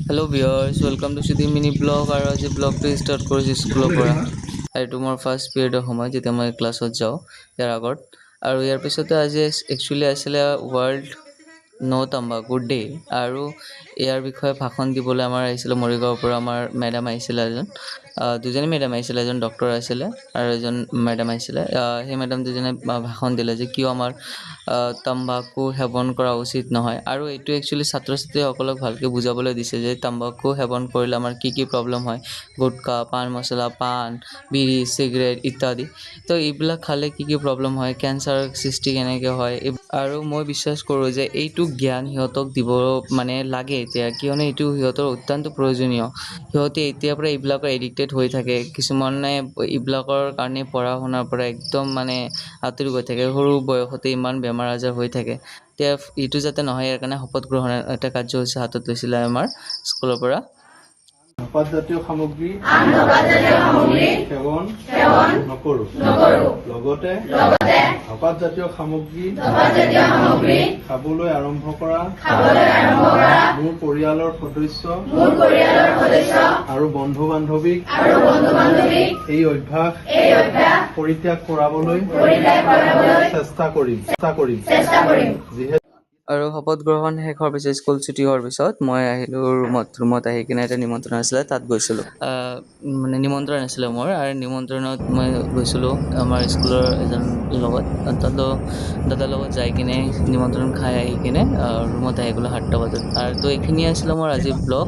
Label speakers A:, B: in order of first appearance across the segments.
A: Hello viewers, welcome to Shudi mini blog আৰু আজি ব্লগটো start কৰিছোঁ স্কুলৰ পৰা। এইটো মোৰ ফাৰ্ষ্ট পিৰিয়ডৰ সময় যেতিয়া মই ক্লাছত যাওঁ ইয়াৰ আগত আৰু ইয়াৰ পিছতে আজি একচুৱেলি আছিলে ৱৰ্ল্ড নো তাম্বাকু ডে আৰু ইয়াৰ বিষয়ে ভাষণ দিবলৈ আমাৰ আহিছিলে মৰিগাঁৱৰ পৰা আমাৰ মেডাম আহিছিলে দুজনী মেডাম আহিছিলে এজন ডক্টৰ আছিলে আৰু এজন মেডাম আহিছিলে সেই মেডাম দুজনে ভাষণ দিলে যে কিয় আমাৰ তাম্বাকু সেৱন কৰা উচিত নহয় আৰু এইটো একচুৱেলি ছাত্ৰ ছাত্ৰীসকলক ভালকৈ বুজাবলৈ দিছে যে তাম্বাকু সেৱন কৰিলে আমাৰ কি কি প্ৰব্লেম হয় গুটকা পান মছলা পান বিড়ি চিগাৰেট ইত্যাদি তো এইবিলাক খালে কি কি প্ৰব্লেম হয় কেঞ্চাৰ সৃষ্টি কেনেকৈ হয় আৰু মই বিশ্বাস কৰোঁ যে এইটো জ্ঞান সিহঁতক দিব মানে লাগে এতিয়া কিয়নো এইটো সিহঁতৰ অত্যন্ত প্ৰয়োজনীয় সিহঁতে এতিয়াৰ পৰা এইবিলাকৰ এডিক্টেড হৈ থাকে কিছুমানে এইবিলাকৰ কাৰণে পঢ়া শুনাৰ পৰা একদম মানে আঁতৰি গৈ থাকে সৰু বয়সতে ইমান বেমাৰ আজাৰ হৈ থাকে এতিয়া এইটো যাতে নহয় ইয়াৰ কাৰণে শপত গ্ৰহণ এটা কাৰ্যসূচী হাতত লৈছিলে আমাৰ স্কুলৰ পৰা
B: ধপাতজাতীয় সামগ্ৰী সেৱন নকৰোঁ লগতে ধপাতজাতীয় সামগ্ৰী খাবলৈ আৰম্ভ কৰা মোৰ পৰিয়ালৰ সদস্য আৰু বন্ধু বান্ধৱীক এই অভ্যাস পৰিত্যাগ কৰাবলৈ চেষ্টা কৰিম যিহেতু
A: আৰু শপত গ্ৰহণ শেষ হোৱাৰ পিছত স্কুল ছুটি হোৱাৰ পিছত মই আহিলোঁ ৰুমত আহি কিনে এটা নিমন্ত্ৰণ আছিলে তাত গৈছিলোঁ মানে নিমন্ত্ৰণ আছিলে মোৰ আৰু নিমন্ত্ৰণত মই গৈছিলোঁ আমাৰ স্কুলৰ এজন লগত দাদাৰ লগত যাই কিনে নিমন্ত্ৰণ খাই আহি কিনে ৰুমত আহি গ'লোঁ 7টা বজাত আৰু তো এইখিনিয়ে আছিলে মোৰ আজিৰ ব্লগ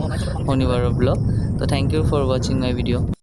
A: শনিবাৰৰ ব্লগ তো থেংক ইউ ফৰ ৱাচিং মাই ভিডিঅ'